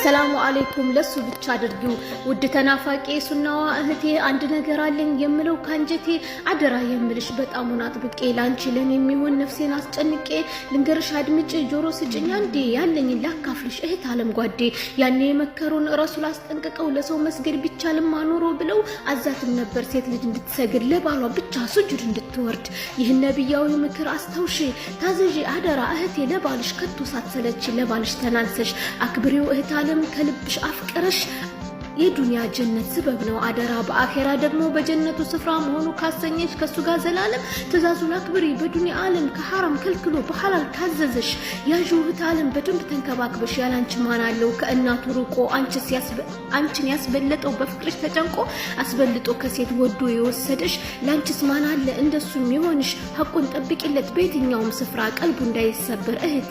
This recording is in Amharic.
አሰላሙ አለይኩም ለሱ ብቻ አድርጊው ውድ ተናፋቂ ሱናዋ እህቴ አንድ ነገር አለኝ የምለው ካንጀቴ አደራ የምልሽ በጣሙን አጥብቄ ላንቺ ለኔ የሚሆን ነፍሴን አስጨንቄ ልንገርሽ አድምጪ ጆሮ ስጭኝ አንዴ ያለኝ ላካፍልሽ እህት ዓለም ጓዴ ያኔ መከሩን ረሱል አስጠንቅቀው ለሰው መስገድ ቢቻልም አኖሮ ብለው አዛትም ነበር ሴት ልጅ እንድትሰግድ ለባሏ ብቻ ሱጁድ እንድትወርድ ይህን ነብያዊ ምክር አስተውሺ ታዘዢ አደራ እህቴ ለባልሽ ከቶ ሳትሰለች ለባልሽ ተናንሰሽ አክብሪው እህት ዓለም ከልብሽ አፍቅረሽ የዱንያ ጀነት ስበብ ነው አደራ በአኺራ ደግሞ በጀነቱ ስፍራ መሆኑ ካሰኘሽ ከሱ ጋር ዘላለም ትእዛዙን አክብሪ በዱንያ ዓለም ከሐራም ከልክሎ በሐላል ካዘዘሽ ያዥው እህት ዓለም በደንብ ተንከባክበሽ ያላንቺ ማን አለው ከእናቱ ርቆ አንቺን ያስበለጠው በፍቅርሽ ተጨንቆ አስበልጦ ከሴት ወዶ የወሰደሽ ላንቺስ ማን አለ እንደሱ የሚሆንሽ ሐቁን ጠብቂለት በየትኛውም ስፍራ ቀልቡ እንዳይሰበር እህቴ